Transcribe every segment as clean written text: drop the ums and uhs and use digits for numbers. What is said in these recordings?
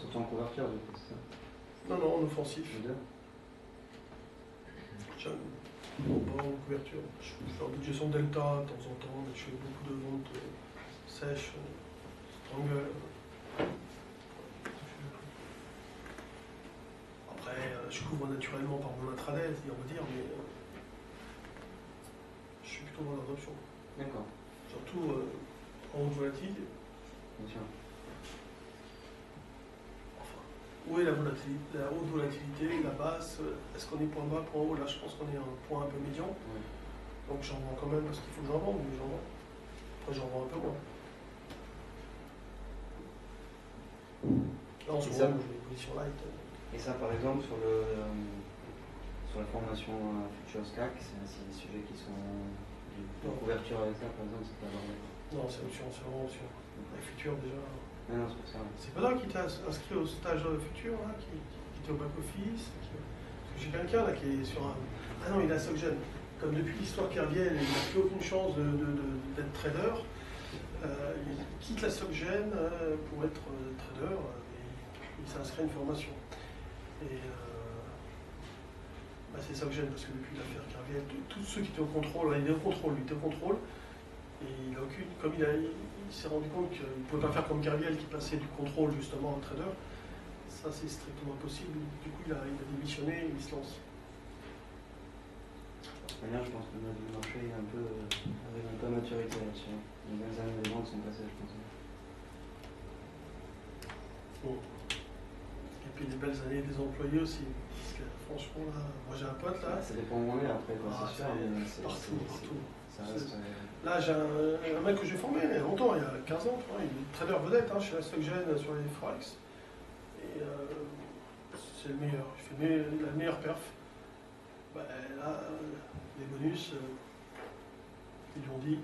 Surtout en couverture, du coup, c'est ça? Non, non, en offensif. Les deux? Pas en couverture. Je fais un budget son delta de temps en temps, mais je fais beaucoup de ventes sèches, strangle. Après, je couvre naturellement par mon intraday, on va dire, mais je suis plutôt dans l'adoption. D'accord. Surtout en haute volatilité. Bien sûr. Enfin, où est la volatilité, la haute volatilité, la basse? Est-ce qu'on est point bas, point haut? Là, je pense qu'on est à un point un peu médian. Ouais. Donc j'en vends quand même parce qu'il faut que j'en vende, mais j'en vends. Après, j'en vends un peu moins. Là, en ce moment, j'ai des positions light. Et ça, par exemple, sur la formation Futures CAC, c'est des sujets qui sont de couverture avec ça, par exemple, c'est pas abordé. Non, c'est option, c'est vraiment option. La future, déjà. Non, c'est pour ça. C'est pas là qui t'a inscrit au stage futur, là, qui était au back-office. Parce que j'ai quelqu'un là qui est sur un. Ah non, il a SocGen. Comme depuis l'histoire Kerviel, il n'a plus aucune chance d'être trader. Il quitte la SocGen pour être trader et il s'inscrit à une formation. Et c'est SocGen parce que depuis l'affaire Kerviel, tous ceux qui étaient au contrôle, il est au contrôle, lui était au contrôle. Et il a aucune, comme il s'est rendu compte qu'il ne pouvait pas faire comme Kerviel qui passait du contrôle justement au trader, ça c'est strictement impossible. Du coup il a démissionné et il se lance. De toute manière, je pense que le marché est arrive un peu à maturité là-dessus. Les dernières années, les ventes sont passées, je pense. Bon. Et puis les belles années des employés aussi. Parce que franchement, là, moi j'ai un pote là. Ça dépend où on est après, c'est sûr. Mais partout. Ça reste, là, j'ai un mec que j'ai formé il y a longtemps, il y a 15 ans, il est trader vedette chez la SocGen sur les Forex. Et c'est le meilleur. Il fait la meilleure perf. Bah, là, les bonus, ils lui ont dit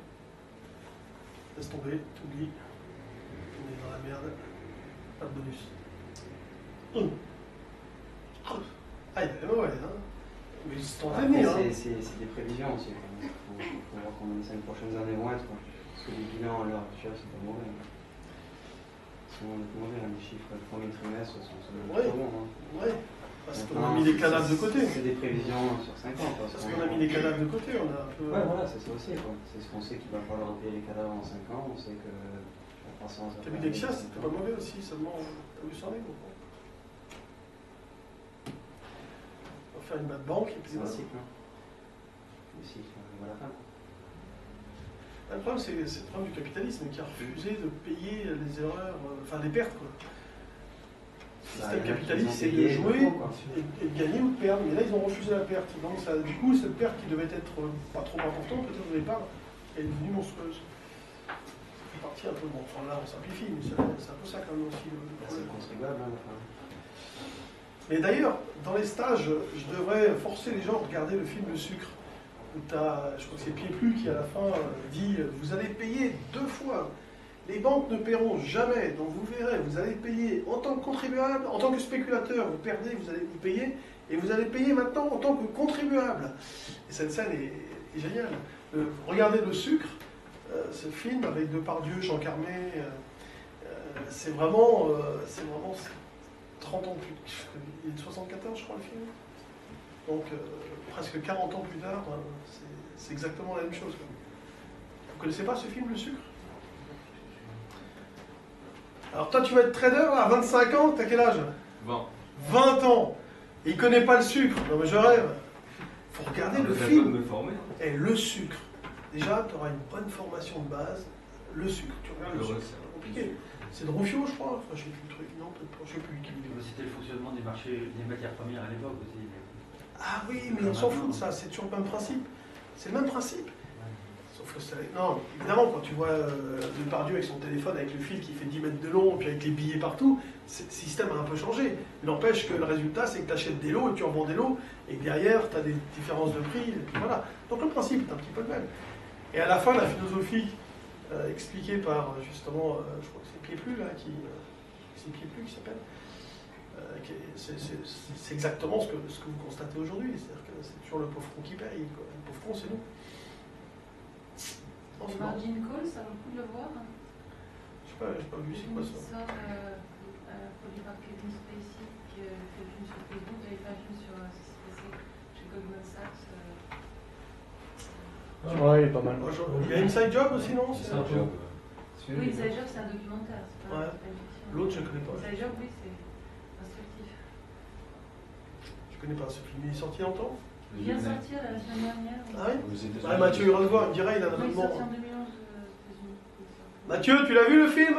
laisse tomber, t'oublies, on est dans la merde, pas de bonus. Ah, il est mauvais, hein. Mais c'est entraîné, hein. C'est des prévisions aussi. Il faut voir comment les 5 prochaines années vont être. Parce que les bilans à l'heure actuelle, c'est pas mauvais. Ils sont mauvais, les chiffres du premier trimestre sont pas bons. Ouais. Parce qu'on a mis les cadavres de côté. C'est des prévisions sur 5 ans. Parce qu'on a mis les cadavres de côté, on a un peu. Ouais, voilà, c'est ça aussi. C'est ce qu'on sait qu'il va falloir payer les cadavres en 5 ans. On sait que la croissance. T'as vu Dexia, c'était pas mauvais aussi, seulement. T'as vu ça, on va faire une bad banque et puis. C'est un cycle. Le cycle arrive à la fin. Le problème, c'est le problème du capitalisme qui a refusé de payer les erreurs, enfin les pertes, quoi. Le système capitaliste, c'est de jouer et de gagner ou de perdre. Mais là, ils ont refusé la perte. Donc, ça, du coup, cette perte qui devait être pas trop importante, peut-être au départ, est devenue monstrueuse. Ça fait partie un peu. Bon, enfin là, on simplifie, mais c'est un peu ça quand même aussi. C'est le contribuable, hein, Mais d'ailleurs, dans les stages, je devrais forcer les gens à regarder le film Le Sucre. Où je crois que c'est Pieplu qui, à la fin, dit « Vous allez payer 2 fois. Les banques ne paieront jamais. Donc vous verrez, vous allez payer en tant que contribuable, en tant que spéculateur, vous perdez, vous allez vous payer. Et vous allez payer maintenant en tant que contribuable. » Et cette scène est géniale. Regardez Le Sucre, ce film avec Depardieu, Jean Carmé. C'est vraiment 30 ans plus. Il est de 74, je crois, le film. Donc, presque 40 ans plus tard, c'est exactement la même chose. Vous ne connaissez pas ce film, Le Sucre? Alors, toi, tu vas être trader à 25 ans, t'as quel âge? 20. 20 ans. Et il ne connaît pas le sucre. Non, mais je rêve. Il faut regarder le film. Me former. Et Le Sucre. Déjà, tu auras une bonne formation de base. Le sucre. Tu regardes le sucre. C'est compliqué. C'est de Rufio, je crois. Enfin, je sais plus le truc. Non, peut-être pas. Je sais plus qui. C'était le fonctionnement des marchés, des matières premières à l'époque aussi. Ah oui, mais on s'en fout de ça. C'est toujours le même principe. C'est le même principe. Sauf que c'est... Non, évidemment, quand tu vois Depardieu avec son téléphone, avec le fil qui fait 10 mètres de long, puis avec les billets partout, le système a un peu changé. Il n'empêche que le résultat, c'est que tu achètes des lots et tu revends des lots, et que derrière, tu as des différences de prix, et puis voilà. Donc le principe est un petit peu le même. Et à la fin, la philosophie expliquée par, justement, je crois que c'est Pieplu, là, c'est Pieplu qui s'appelle, c'est exactement ce que vous constatez aujourd'hui. C'est-à-dire que c'est toujours le pauvre con qui paye, quoi. Le pauvre con, c'est nous. Margin call, ça vaut le coup de le voir. Je sais pas vu, c'est quoi ça? produit par Kevin Spacey, qui fait le film sur Facebook, il avait fait un film sur ce qui s'est passé chez Goldman Sachs. Ouais, il est pas mal. Il y a Inside Job aussi, non? C'est un peu. Oui, Inside Job, c'est un documentaire, c'est pas, Ouais. c'est pas une fiction. L'autre, je ne connais pas. Inside Job, oui, c'est instructif. Je connais pas ce film. Il est sorti longtemps? Il vient de sortir la semaine dernière. Ah oui? Aux États-Unis. Ah, Mathieu ira le voir, il me dirait, il a un Oui, il est abonnement. sorti en 2011 aux États-Unis. Mathieu, tu l'as vu le film?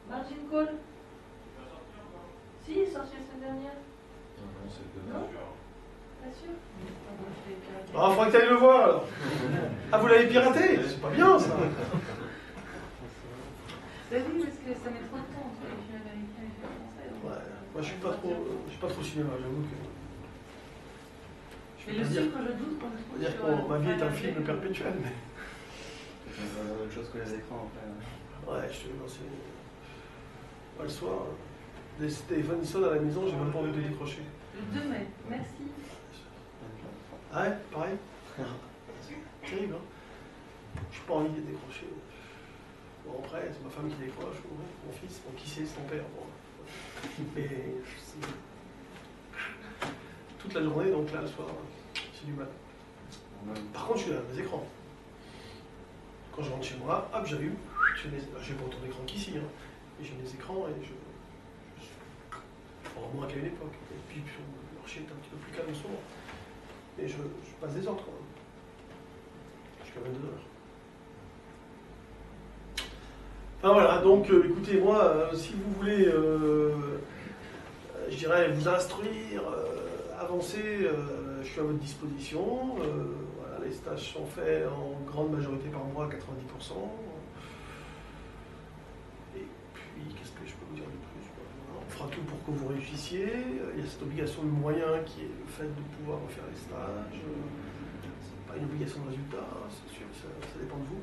Margin Call. Si, il est sorti la semaine dernière. Non, c'est Non? dommage. Pas sûr? Pardon, je l'ai piraté. Ah, faudrait que tu ailles le voir alors. Ah, vous l'avez piraté? C'est pas bien ça. Bah oui, parce que ça met trop de temps entre les films américains et les films français. Donc, Ouais, moi je suis pas trop cinéma, j'avoue que. Je Mais peux le pas dire, sucre, je doute qu'on le trouve dire sur, que ma vie est un Prime film Video. perpétuel, mais. On va voir autre chose que les écrans après. Ouais, je te dis, c'est. Pas le soir. Des téléphones ils sonnent à la maison, j'ai même pas envie de les décrocher. Le 2 mai, merci. Ah ouais, pareil. C'est terrible, hein. J'ai pas envie de les décrocher. Bon, après, c'est ma femme qui décroche, ou mon fils, bon, qui sait, c'est ton père. Bon. Mais toute la journée, donc là, le soir, c'est du mal. Par contre, je suis là, les écrans. Quand je rentre chez moi, hop, j'allume. J'ai pas autant d'écran qu'ici, hein. Mais j'ai mes écrans et je moins qu'à une époque. Et puis, le marché est un petit peu plus calme en ce moment. Mais je passe des heures quand même. Jusqu'à 22 heures. Enfin voilà, donc écoutez, moi, si vous voulez, je dirais, vous instruire, avancer, je suis à votre disposition. Voilà, les stages sont faits en grande majorité par mois, 90%. Et puis, qu'est-ce que je peux vous dire de plus? Voilà, on fera tout pour que vous réussissiez. Il y a cette obligation de moyens qui est le fait de pouvoir refaire les stages. C'est pas une obligation de résultat, hein, c'est sûr, ça dépend de vous.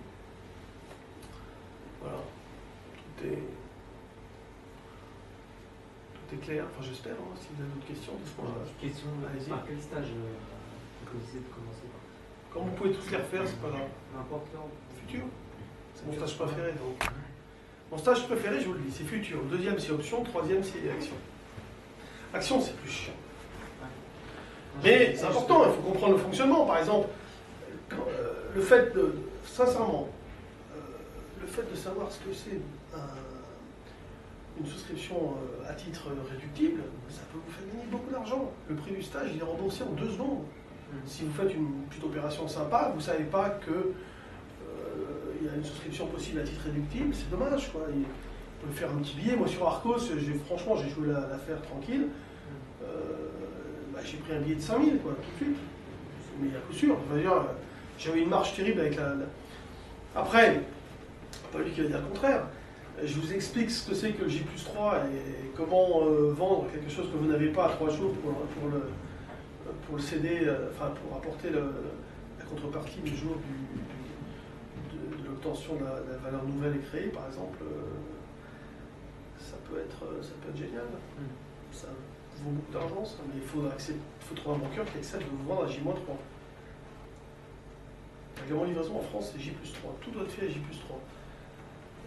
Voilà. Tout est clair, enfin j'espère, hein, si vous avez d'autres questions, dites-moi. Question, Allez-y. par quel stage vous décidez de commencer par? Comme vous pouvez tous les refaire, c'est pas grave. N'importe l'ordre. Futur, c'est mon stage préféré donc. Mon stage préféré, je vous le dis, c'est futur. Le deuxième c'est option, le troisième c'est action. Action c'est plus chiant. Mais c'est important, il faut comprendre le fonctionnement. Par exemple, le fait de, sincèrement, le fait de savoir ce que c'est une souscription à titre réductible, ça peut vous faire gagner beaucoup d'argent. Le prix du stage, il est remboursé en 2 secondes. Si vous faites une petite opération sympa, vous ne savez pas que il y a une souscription possible à titre réductible, c'est dommage, quoi. Il peut faire un petit billet. Moi, sur Arcos, franchement, j'ai joué l'affaire tranquille. J'ai pris un billet de 5 000, quoi, tout de suite. Mais à coup sûr. J'avais une marge terrible avec la... Après, pas lui qui va dire le contraire. Je vous explique ce que c'est que le J+3 et comment vendre quelque chose que vous n'avez pas à 3 jours pour le céder, enfin pour apporter la contrepartie du jour de l'obtention de la valeur nouvelle et créée, par exemple. Ça peut être génial. Ça vaut beaucoup d'argent, ça, mais il faut trouver un banqueur qui accepte de vous vendre à J-3. La gamme en livraison en France, c'est J+3. Tout doit être fait à J+3.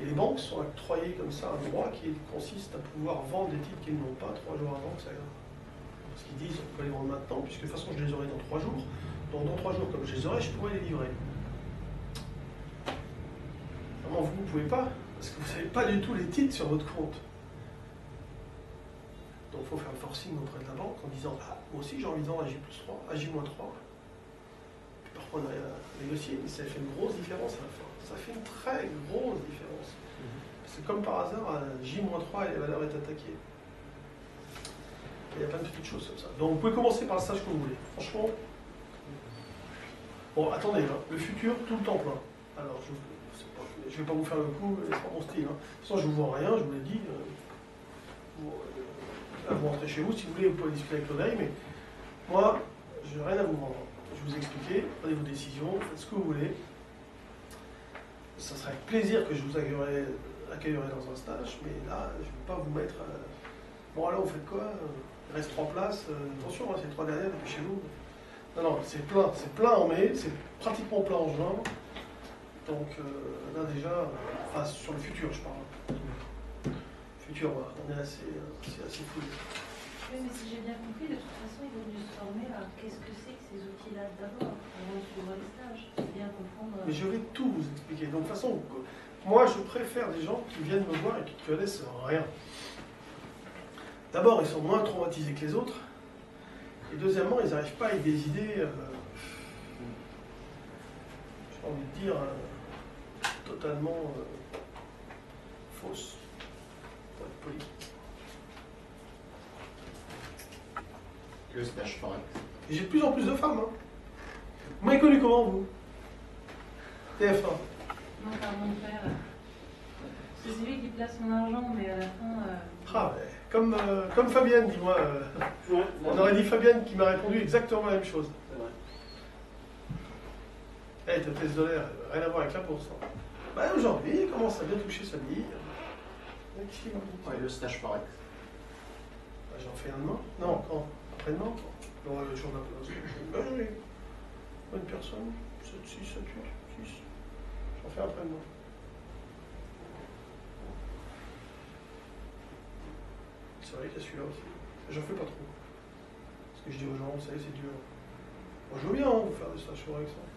Et les banques sont octroyées comme ça un droit qui consiste à pouvoir vendre des titres qu'ils n'ont pas 3 jours avant que ça aille. Parce qu'ils disent on peut les vendre maintenant, puisque de toute façon je les aurai dans 3 jours. Donc dans 3 jours, comme je les aurai, je pourrai les livrer. Vraiment, vous ne pouvez pas, parce que vous n'avez pas du tout les titres sur votre compte. Donc il faut faire le forcing auprès de la banque en disant ah, moi aussi j'ai envie de vendre à J+3, à J-3. Puis parfois on a négocié, mais ça fait une grosse différence à la fin. Ça fait une très grosse différence. Parce que comme par hasard, à J-3 et la valeur est attaquée. Il y a plein de petites choses comme ça. Donc vous pouvez commencer par le stage que vous voulez. Franchement. Bon, attendez, hein, le futur, tout le temps plein. Alors, je ne vais pas vous faire le coup, c'est pas mon style. Hein. De toute façon, je ne vous vends rien, je vous l'ai dit. Vous rentrez chez vous, si vous voulez, vous pouvez discuter avec l'oreille, mais moi, je n'ai rien à vous vendre. Je vous ai expliqué, prenez vos décisions, faites ce que vous voulez. Ça serait avec plaisir que je vous accueillerai dans un stage, mais là, je ne vais pas vous mettre... Bon, alors, vous faites quoi? Il reste 3 places. Attention, hein, c'est les 3 dernières, dépêchez-vous. Non, non, c'est plein en mai, c'est pratiquement plein en juin. Donc, là, déjà, enfin, sur le futur, je parle. l'écriture, voilà. On est assez fou. Oui, mais si j'ai bien compris, de toute façon, ils vont dû se former à qu'est-ce que c'est que ces outils-là d'abord, avant de suivre les stages. C'est bien comprendre. Mais je vais tout vous expliquer. Donc, de toute façon, moi, je préfère des gens qui viennent me voir et qui ne connaissent rien. D'abord, ils sont moins traumatisés que les autres. Et deuxièmement, ils n'arrivent pas avec des idées, j'ai envie de dire, totalement fausses, pour être poli. Le stage forex. Et j'ai de plus en plus de femmes. Hein. Vous m'avez connu comment, vous? TF1. Non, par mon père. C'est lui qui place mon argent, mais à la fin. Ah, ouais. Comme Fabienne, dis-moi. On aurait dit Fabienne qui m'a répondu exactement la même chose. C'est vrai. Eh, ta thèse de l'air, rien à voir avec la bourse. Hein. Bah, aujourd'hui, il commence à bien toucher sa vie. Ouais, le stage forex. Bah, j'en fais un demain. Non, quand? Après-demain? Non, le jour d'un peu. Bah, oui. Une personne, 7, 6, 7, 8, 6. J'en fais après-demain. C'est vrai qu'il y a celui-là aussi. J'en fais pas trop. Parce que je dis aux gens, vous savez, c'est dur. Moi, je veux bien vous faire des stages forex. Hein.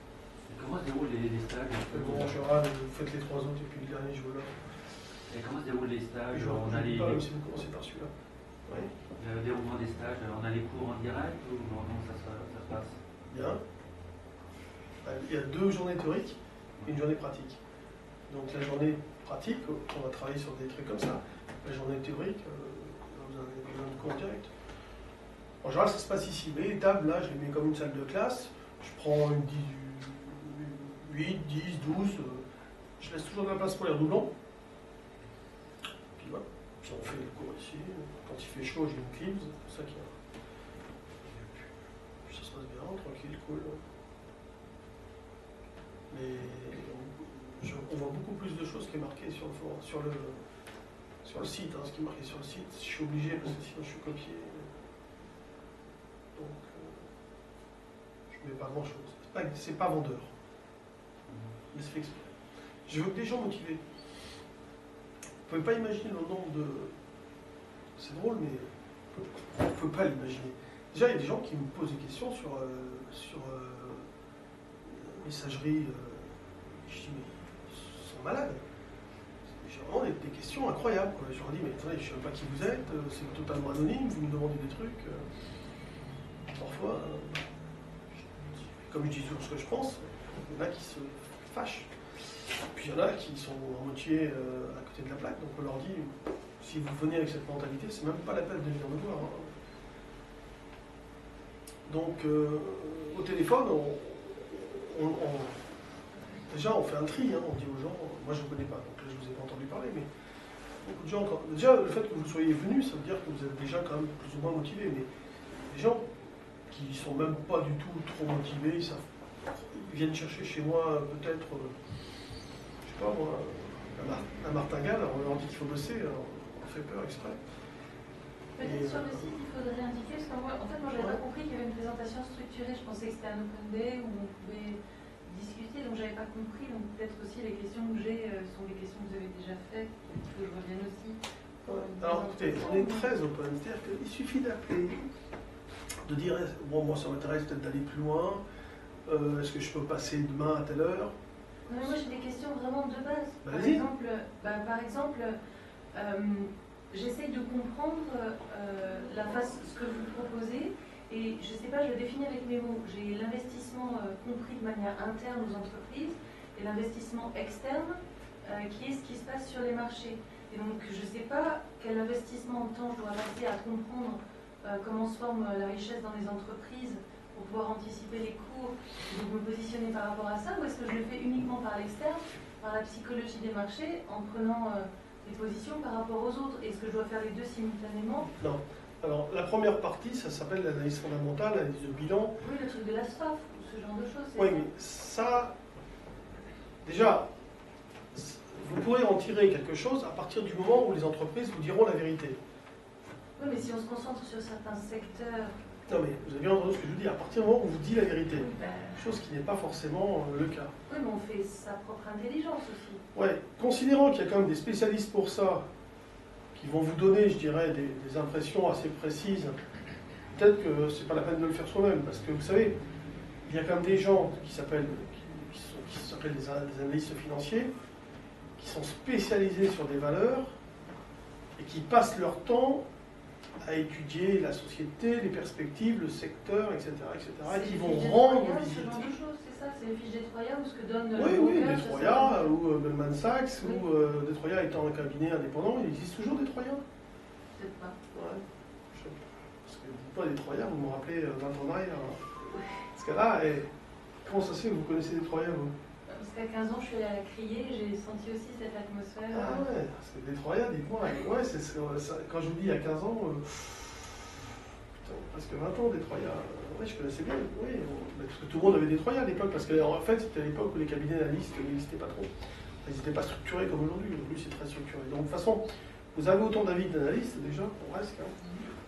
Comment se déroulent les stages? Mais bon, en général, vous faites les 3 autres et puis le dernier, je veux là. Et comment se déroulent les stages? Je On a ne les, pas, même si vous commencez par celui-là. Oui. le déroulement des stages, on a les cours en direct ou comment ça se passe? Bien. Il y a 2 journées théoriques et une journée pratique. Donc la journée pratique, on va travailler sur des trucs comme ça. La journée théorique, vous avez besoin de cours en direct. En général, ça se passe ici. Vous voyez, les tables, là, je les mets comme une salle de classe. Je prends une 8, 10, 12. Je laisse toujours de la place pour les redoublants. Puis voilà. Puis on fait le cours ici. Quand il fait chaud, j'ai une clip. C'est pour ça qu'il y a. Puis ça se passe bien, tranquille, cool. Mais on voit beaucoup plus de choses qui est marqué sur le site. Hein, ce qui est marqué sur le site, je suis obligé parce que sinon je suis copié. Donc, je ne mets pas grand-chose. C'est pas vendeur. Mais c'est fait exprès. Je veux que des gens motivés. Vous ne pouvez pas imaginer le nombre de... C'est drôle, mais on ne peut pas l'imaginer. Déjà, il y a des gens qui me posent des questions sur messagerie. Je dis, mais ils sont malades. J'ai vraiment des questions incroyables. Quoi. Je leur dis, mais attendez, je ne sais même pas qui vous êtes, c'est totalement anonyme, vous me demandez des trucs. Parfois, comme je dis toujours ce que je pense, il y en a qui se fâchent. Puis il y en a qui sont en moitié à côté de la plaque, donc on leur dit, si vous venez avec cette mentalité, c'est même pas la peine de venir me voir. Hein. Donc, au téléphone, déjà on fait un tri, hein, on dit aux gens, moi je ne connais pas, donc là je ne vous ai pas entendu parler, mais beaucoup de gens, déjà le fait que vous soyez venus, ça veut dire que vous êtes déjà quand même plus ou moins motivés, mais les gens qui sont même pas du tout trop motivés, ils viennent chercher chez moi peut-être, je sais pas moi, un martingale, on leur dit qu'il faut bosser, on fait peur exprès. Peut-être sur le site, il faudrait indiquer, parce que moi, en fait, moi, j'avais pas compris qu'il y avait une présentation structurée. Je pensais que c'était un open day où on pouvait discuter, donc j'avais pas compris. Donc peut-être aussi les questions que j'ai sont des questions que vous avez déjà faites, que je revienne aussi. Alors écoutez, on est très open, c'est-à-dire qu'il suffit d'appeler, de dire, bon, moi ça m'intéresse peut-être d'aller plus loin, est-ce que je peux passer demain à telle heure? Non, mais moi j'ai des questions vraiment de base. Par exemple, j'essaye de comprendre ce que vous proposez et je ne sais pas, je le définis avec mes mots. J'ai l'investissement compris de manière interne aux entreprises et l'investissement externe qui est ce qui se passe sur les marchés. Et donc je ne sais pas quel investissement de temps je dois passer à comprendre comment se forme la richesse dans les entreprises pour pouvoir anticiper les cours et donc me positionner par rapport à ça, ou est-ce que je le fais uniquement par l'externe, par la psychologie des marchés, en prenant des positions par rapport aux autres? Est-ce que je dois faire les deux simultanément? Non. Alors, la première partie, ça s'appelle l'analyse fondamentale, l'analyse de bilan. Oui, le truc de la SFAF, ou ce genre de choses. Oui, mais ça, déjà, vous pourrez en tirer quelque chose à partir du moment où les entreprises vous diront la vérité. Oui, mais si on se concentre sur certains secteurs... Non, mais vous avez bien entendu ce que je vous dis, à partir du moment où on vous dit la vérité. Oui, ben... Chose qui n'est pas forcément le cas. Oui, mais on fait sa propre intelligence aussi. Ouais, considérant qu'il y a quand même des spécialistes pour ça, qui vont vous donner, je dirais, des impressions assez précises. Peut-être que c'est pas la peine de le faire soi-même, parce que vous savez, il y a quand même des gens qui s'appellent des analystes financiers, qui sont spécialisés sur des valeurs et qui passent leur temps à étudier la société, les perspectives, le secteur, etc., et qui vont rendre visite. Ce genre de choses, c'est ça, c'est les fiches des Troya ou ce que donne Oui, Detroya ou Goldman Sachs, oui. Ou Detroya étant un cabinet indépendant, il existe toujours Detroya. Peut-être pas. Ouais. Parce que vous dites pas Detroya, vous me rappelez 20 ans en arrière. Parce que là, comment ça se fait que vous connaissez Detroya, vous? Parce qu'à 15 ans, je suis allée à la criée, j'ai senti aussi cette atmosphère. Ah ouais, parce que Detroya, dites-moi, ouais, quand je vous dis il y a 15 ans, putain, presque 20 ans, Detroya, ouais, je connaissais bien, oui, parce que tout le monde avait Detroya à l'époque, parce qu'en fait, c'était à l'époque où les cabinets d'analystes n'existaient pas trop. Ils n'étaient pas structurés comme aujourd'hui, aujourd'hui c'est très structuré. Donc de toute façon, vous avez autant d'avis d'analystes déjà, pour presque. Hein.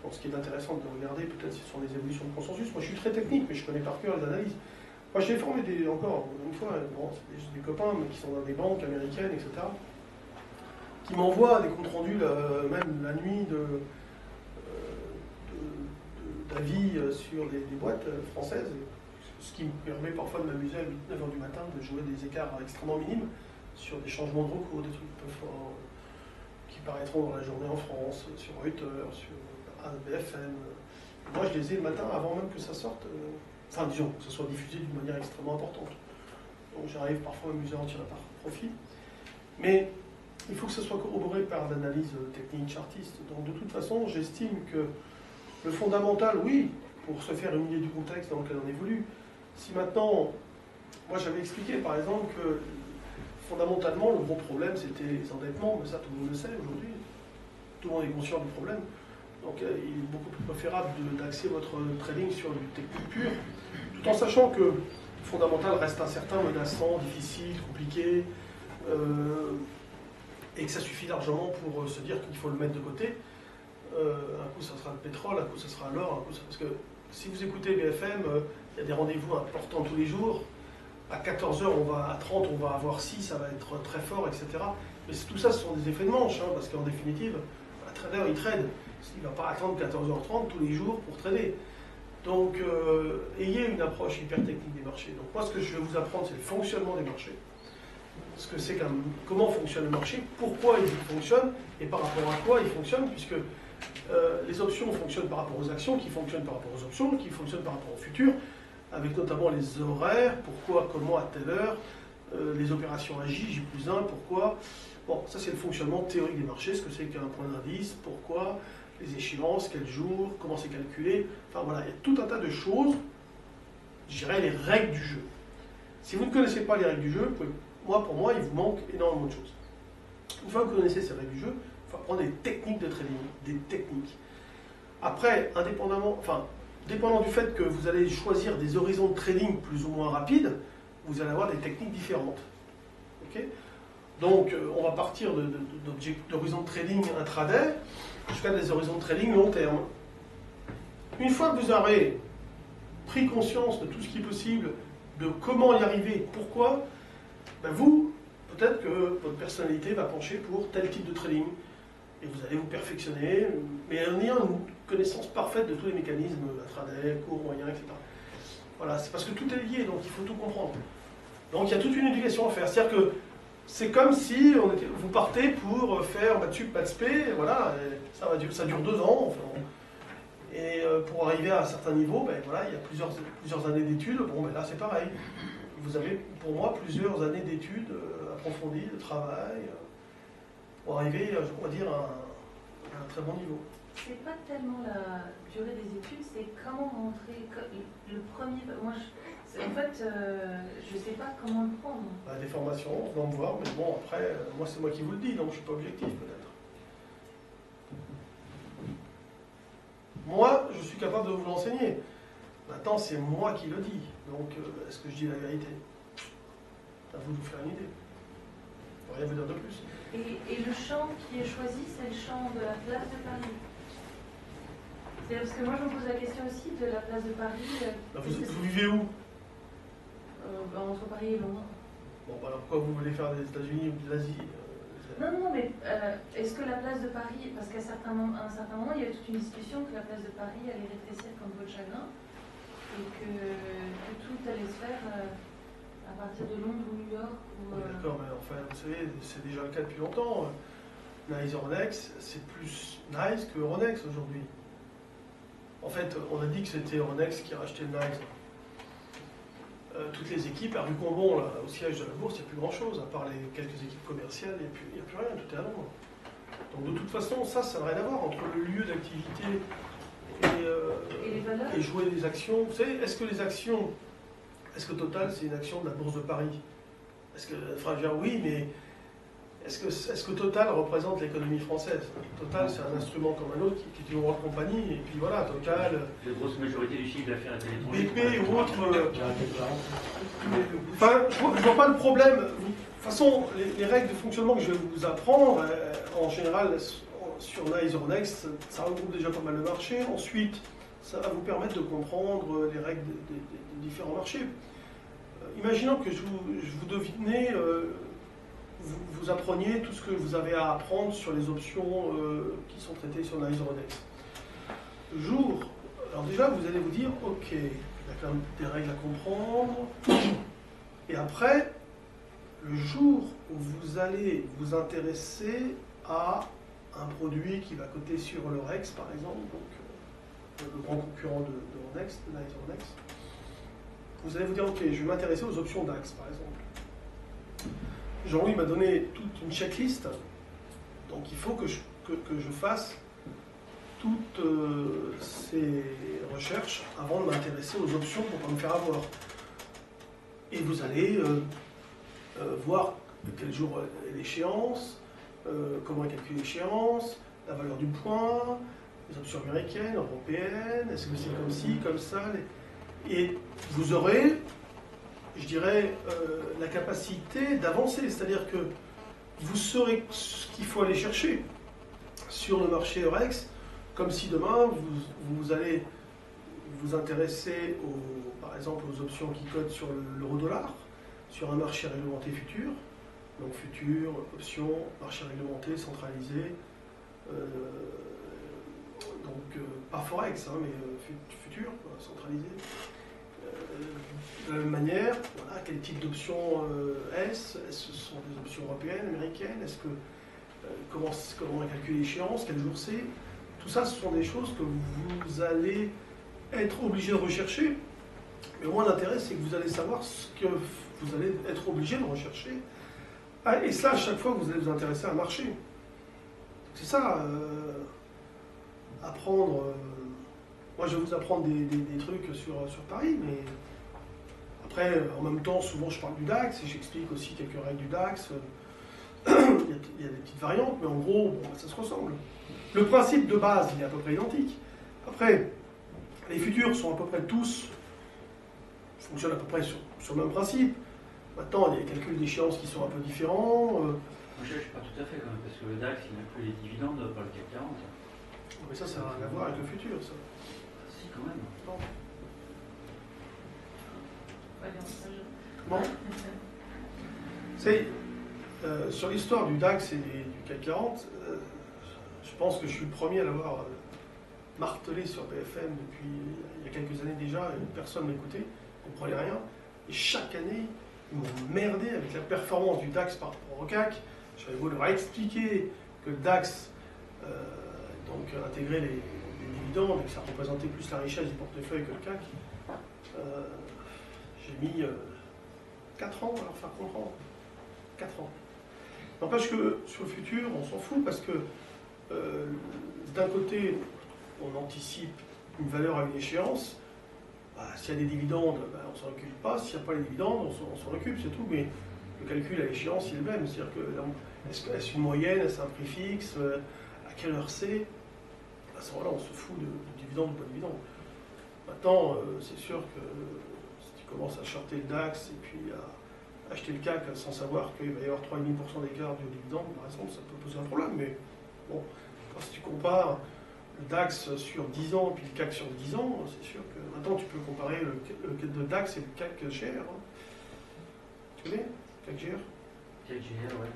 Donc, ce qui est intéressant de regarder, peut-être, ce sont les évolutions de consensus. Moi, je suis très technique, mais je connais par cœur les analyses. Moi, j'ai formé encore une fois, bon, c'est des copains mais qui sont dans des banques américaines, etc., qui m'envoient des comptes rendus, même la nuit, d'avis sur des boîtes françaises, ce qui me permet parfois de m'amuser à 8-9 heures du matin, de jouer des écarts extrêmement minimes sur des changements de recours, des trucs qui paraîtront dans la journée en France, sur Reuters, sur BFM. Moi, je les ai le matin avant même que ça sorte. Enfin, disons, que ce soit diffusé d'une manière extrêmement importante. Donc j'arrive parfois à m'amuser à en tirer par profit. Mais il faut que ce soit corroboré par l'analyse technique chartiste. Donc de toute façon, j'estime que le fondamental, oui, pour se faire une idée du contexte dans lequel on évolue. Si maintenant, moi j'avais expliqué par exemple que fondamentalement, le gros problème c'était les endettements, mais ça tout le monde le sait aujourd'hui. Tout le monde est conscient du problème. Donc il est beaucoup plus préférable d'axer votre trading sur du technique pur, tout en sachant que le fondamental reste incertain, menaçant, difficile, compliqué, et que ça suffit largement pour se dire qu'il faut le mettre de côté. Un coup ça sera le pétrole, un coup ça sera l'or, parce que si vous écoutez BFM, il y a des rendez-vous importants tous les jours. À 14h, à 30, on va avoir 6, ça va être très fort, etc. Mais tout ça, ce sont des effets de manche, hein, parce qu'en définitive, un trader, il trade. Il ne va pas attendre 14h30 tous les jours pour trader. Donc, ayez une approche hyper technique des marchés. Donc, moi, ce que je vais vous apprendre, c'est le fonctionnement des marchés. Ce que c'est comment fonctionne le marché, pourquoi il fonctionne et par rapport à quoi il fonctionne, puisque les options fonctionnent par rapport aux actions, qui fonctionnent par rapport aux options, qui fonctionnent par rapport au futur, avec notamment les horaires, pourquoi, comment, à telle heure, les opérations à J, J+1, pourquoi. Bon, ça, c'est le fonctionnement théorique des marchés, ce que c'est qu'un point d'indice, pourquoi, les échéances, quel jour, comment c'est calculé. Enfin voilà, il y a tout un tas de choses, je dirais les règles du jeu. Si vous ne connaissez pas les règles du jeu, pour moi, il vous manque énormément de choses. Une fois que vous connaissez ces règles du jeu, il faut apprendre des techniques de trading, des techniques. Après, dépendant du fait que vous allez choisir des horizons de trading plus ou moins rapides, vous allez avoir des techniques différentes. Okay. Donc, on va partir d'horizons de trading intraday jusqu'à des horizons de trading long terme. Une fois que vous aurez pris conscience de tout ce qui est possible, de comment y arriver, pourquoi, ben vous, peut-être que votre personnalité va pencher pour tel type de trading. Et vous allez vous perfectionner, mais en ayant une connaissance parfaite de tous les mécanismes, intraday, court, moyen, etc. Voilà, c'est parce que tout est lié, donc il faut tout comprendre. Donc il y a toute une éducation à faire. C'est-à-dire que c'est comme si vous partez pour faire maths sup, maths spé, voilà, ça dure 2 ans. Enfin, et pour arriver à un certain niveau, ben, voilà, il y a plusieurs années d'études. Bon, ben là c'est pareil. Vous avez, pour moi, plusieurs années d'études approfondies, de travail, pour arriver, on va dire, à un très bon niveau. C'est pas tellement la durée des études, c'est comment rentrer le premier. Moi, en fait, je sais pas comment le prendre. Bah, des formations, on va me voir, mais bon, après, moi, c'est moi qui vous le dis, donc je suis pas objectif, peut-être. Moi, je suis capable de vous l'enseigner. Maintenant, c'est moi qui le dis. Donc, est-ce que je dis la vérité? À vous de vous faire une idée. Je ne peux rien vous dire de plus. Et le champ qui est choisi, c'est le champ de la place de Paris. C'est parce que moi, je me pose la question aussi de la place de Paris. Vous vivez où? Entre Paris et Londres. Bon, bah alors pourquoi vous voulez faire des États-Unis ou de l'Asie? Non, mais est-ce que la place de Paris, parce qu'à un certain moment, il y avait toute une discussion que la place de Paris allait rétrécir comme peau de chagrin, et que tout allait se faire à partir de Londres ou New York ou, Oui, d'accord, mais enfin, vous savez, c'est déjà le cas depuis longtemps. Nice Euronext, c'est plus Nice que Euronext aujourd'hui. En fait, on a dit que c'était Euronext qui rachetait le Nice. Toutes les équipes, à Rue Combon, là, au siège de la bourse, il n'y a plus grand-chose, à part les quelques équipes commerciales, il n'y a plus rien, tout est à Londres. Donc de toute façon, ça n'a rien à voir entre le lieu d'activité et les valeurs. et jouer des actions. Vous savez, est-ce que Total, c'est une action de la Bourse de Paris? Enfin, je veux dire, oui, mais est-ce que Total représente l'économie française? Total, c'est un instrument comme un autre qui est une grande compagnie, et puis voilà, Total, La grosse majorité du chiffre d'affaires est à l'étranger. BP ou autre. Enfin, je vois pas le problème. De toute façon, les règles de fonctionnement que je vais vous apprendre, en général, sur Nice Euronext, ça regroupe déjà pas mal de marchés. Ensuite, ça va vous permettre de comprendre les règles des différents marchés. Imaginons que je vous devinais, vous appreniez tout ce que vous avez à apprendre sur les options qui sont traitées sur Nice Euronext. Alors déjà, vous allez vous dire, ok, il y a quand même des règles à comprendre. Et après, le jour où vous allez vous intéresser à un produit qui va coter sur l'Eurex, par exemple, donc le grand concurrent de Euronext, de Nice Euronext, vous allez vous dire, ok, je vais m'intéresser aux options DAX, par exemple. Jean-Louis m'a donné toute une checklist, donc il faut que je fasse toutes ces recherches avant de m'intéresser aux options pour ne pas me faire avoir. Et vous allez voir quel jour est l'échéance, comment est calculée l'échéance, la valeur du point, les options américaines, européennes, est-ce que c'est comme ci, comme ça. Et vous aurez, je dirais, la capacité d'avancer, c'est-à-dire que vous saurez ce qu'il faut aller chercher sur le marché Eurex, comme si demain vous allez vous intéresser, par exemple, aux options qui cotent sur l'euro-dollar, sur un marché réglementé futur, donc futur, options, marché réglementé, centralisé, donc pas Forex, hein, mais futur, centralisé. De la même manière, voilà, quel type d'options est-ce? Est-ce que ce sont des options européennes, américaines? Est-ce que comment est calculée l'échéance? Quel jour c'est? Tout ça, ce sont des choses que vous allez être obligé de rechercher. Mais au moins, l'intérêt, c'est que vous allez savoir ce que vous allez être obligé de rechercher. Et ça, à chaque fois que vous allez vous intéresser à un marché. C'est ça, apprendre. Moi, je vais vous apprendre des trucs sur Paris, mais après, en même temps, souvent, je parle du DAX et j'explique aussi quelques règles du DAX. Il y a des petites variantes, mais en gros, bon, ça se ressemble. Le principe de base, il est à peu près identique. Après, les futurs sont à peu près tous, fonctionnent à peu près sur le même principe. Maintenant, il y a des calculs d'échéance qui sont un peu différents. Moi, je ne suis pas tout à fait, quand même, parce que le DAX, il n'inclut les dividendes par le CAC 40. Mais ça n'a rien à voir avec le futur, ça. Si, quand même. Non. Bon. C'est sur l'histoire du DAX et du CAC 40, je pense que je suis le premier à l'avoir martelé sur BFM depuis il y a quelques années déjà, et personne ne m'écoutait, ne comprenait rien. Et chaque année, ils m'ont merdé avec la performance du DAX par rapport au CAC. J'avais beau leur expliquer que le DAX donc intégrait les dividendes et que ça représentait plus la richesse du portefeuille que le CAC. J'ai mis 4 ans à leur faire comprendre. 4 ans. N'empêche que sur le futur, on s'en fout parce que d'un côté, on anticipe une valeur à une échéance. Bah, s'il y a des dividendes, bah, on ne s'en occupe pas. S'il n'y a pas les dividendes, on s'en occupe, c'est tout. Mais le calcul à l'échéance, il est le même. C'est-à-dire que est-ce une moyenne, est-ce un prix fixe, à quelle heure c'est? À ce moment-là, on se fout de dividendes ou pas de dividendes. Maintenant, c'est sûr que si tu commences à shorter le DAX et puis à acheter le CAC sans savoir qu'il va y avoir 3,5% d'écart du dividende, par exemple, ça peut poser un problème. Mais bon, si tu compares le DAX sur 10 ans puis le CAC sur 10 ans, c'est sûr que maintenant tu peux comparer le DAX et le CAC GR. Hein. Tu connais CAC GR? CAC GR, ouais.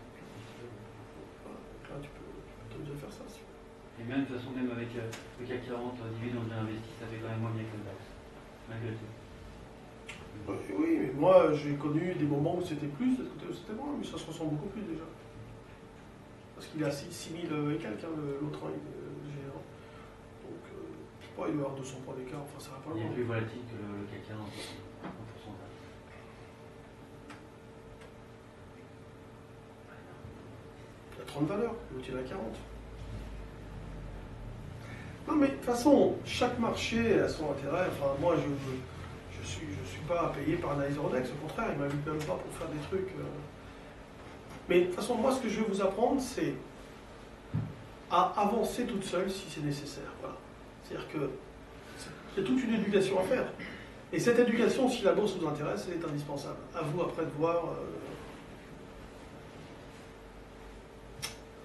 hein, tu peux t'amuser à faire ça. Si tu veux. Et même de toute façon, même avec le CAC 40 divisé en investi, ça fait quand même moins bien que le DAX, malgré tout. Oui, mais moi j'ai connu des moments où c'était plus, d'autre côté où c'était moins, mais ça se ressent beaucoup plus déjà. Parce qu'il est à 6000 et quelques, hein, l'autre géant. Donc, je sais pas, il doit y avoir 200 points d'écart, enfin ça va pas Il est loin. plus volatile que le CAC 40 en pourcentage. Il y a 30 valeurs, l'autre il y en a 40. Non mais de toute façon, chaque marché a son intérêt. Enfin, moi je suis pas payé par Analyse Euronext, au contraire, il m'invite même pas pour faire des trucs. Mais de toute façon, moi ce que je vais vous apprendre, c'est à avancer toute seule si c'est nécessaire. Voilà. C'est-à-dire que il y a toute une éducation à faire. Et cette éducation, si la bourse vous intéresse, elle est indispensable. À vous après de voir.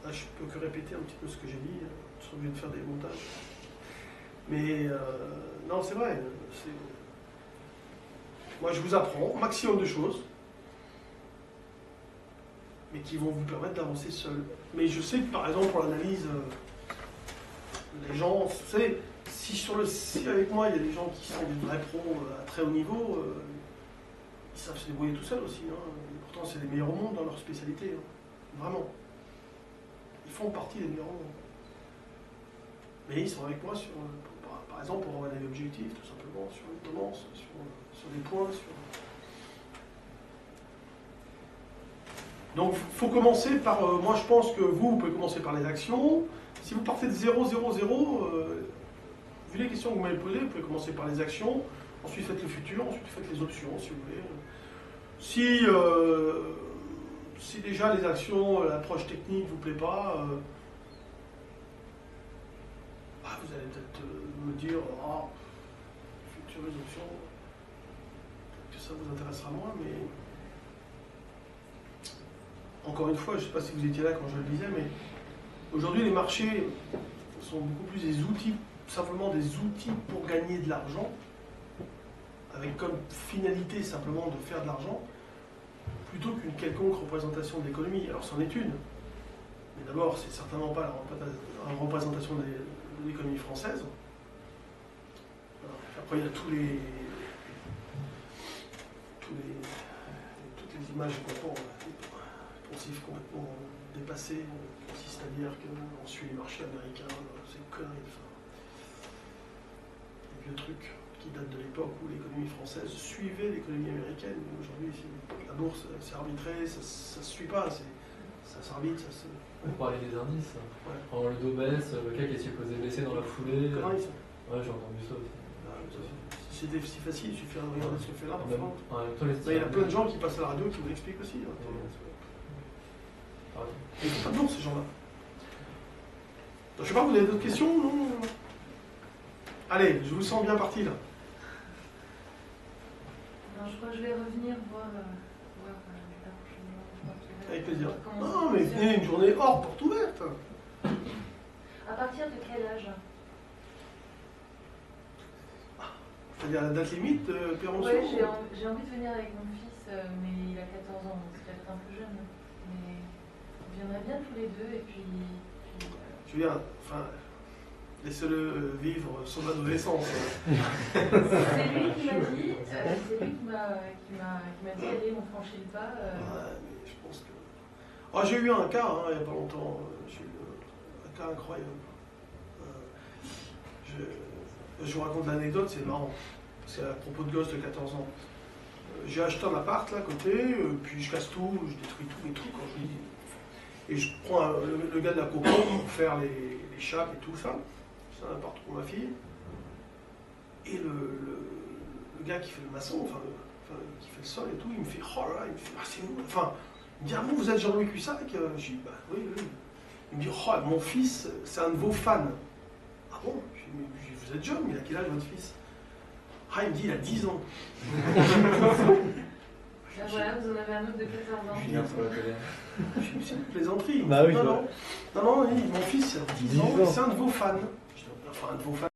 Là, je peux que répéter un petit peu ce que j'ai dit. Je suis obligé de faire des montages. Mais non, c'est vrai. Moi, je vous apprends un maximum de choses, mais qui vont vous permettre d'avancer seul. Mais je sais que, par exemple, pour l'analyse, les gens, vous savez, si avec moi, il y a des gens qui sont des vrais pros à très haut niveau, ils savent se débrouiller tout seuls aussi. Hein. Et pourtant, c'est les meilleurs au monde dans leur spécialité. Hein. Vraiment. Ils font partie des meilleurs au monde. Mais ils sont avec moi sur, par exemple, pour avoir des objectifs, tout simplement, sur les tendances, sur des points. Donc, il faut commencer par, moi je pense que vous pouvez commencer par les actions. Si vous partez de 0, 0, 0, vu les questions que vous m'avez posées, vous pouvez commencer par les actions, ensuite faites le futur, ensuite faites les options, si vous voulez. Si déjà les actions, l'approche technique ne vous plaît pas, vous allez peut-être me dire, futur les options, peut-être que ça vous intéressera moins, mais encore une fois, je ne sais pas si vous étiez là quand je le disais, mais aujourd'hui les marchés sont beaucoup plus des outils, simplement des outils pour gagner de l'argent, avec comme finalité simplement de faire de l'argent, plutôt qu'une quelconque représentation de l'économie. Alors c'en est une, mais d'abord c'est certainement pas la représentation de l'économie française. Après il y a toutes les images poncifs complètement dépassées, consistent à dire qu'on suit les marchés américains, c'est une connerie. Des vieux trucs qui datent de l'époque où l'économie française suivait l'économie américaine. Mais aujourd'hui, la bourse, c'est arbitré, ça ne se suit pas, ça s'arbitre, ça se... On parlait des indices. Ouais. Quand le dos baisse, le CAC est supposé baisser dans la foulée. Connerie, ça. Ouais, j'ai entendu ça aussi. Si c'était si facile, il suffit de regarder ce que fait là. En même temps, Il y a plein de gens qui passent à la radio qui vous l'expliquent aussi. Hein. Mais ils font pas de bourse, ces gens-là. Je sais pas, vous avez d'autres questions, non? Allez, je vous sens bien parti là. Non, je crois que je vais revenir voir Avec plaisir. Non, mais venez une journée hors porte ouverte. À partir de quel âge? C'est-à-dire la date limite de péremption? Oui, j'ai envie de venir avec mon fils, mais il a 14 ans, donc c'est peut-être un peu jeune. Mais on viendrait bien tous les deux et puis Julien, enfin, laissez-le vivre son adolescence. c'est lui qui m'a dit, allez, on franchit le pas. Ouais, mais je pense que... Oh, j'ai eu un cas, il n'y a pas longtemps, j'ai eu un cas incroyable. Je vous raconte l'anecdote, c'est marrant. C'est à propos de gosses de 14 ans. J'ai acheté un appart là à côté, puis je casse tout, je détruis tous les trucs quand je dis. Et je prends le gars de la coco pour faire les chapes et tout ça. C'est un appart pour ma fille. Et le gars qui fait le maçon, qui fait le sol et tout, il me fait, oh là là, il me fait, ah c'est vous. Enfin, il me dit, ah vous êtes Jean-Louis Cuissac? Je dis, bah oui, oui. Il me dit, oh, mon fils, c'est un de vos fans. Ah bon? Je dis, vous êtes jeune, mais il a quel âge votre fils? Ah, il me dit, il a 10 ans. Là, voilà, vous en avez un autre de 14 ans. Julien sur la télé. Je dis, c'est une plaisanterie. Bah oui, non, mon fils a 10 ans, c'est un de vos fans. Je dis, enfin, un de vos fans.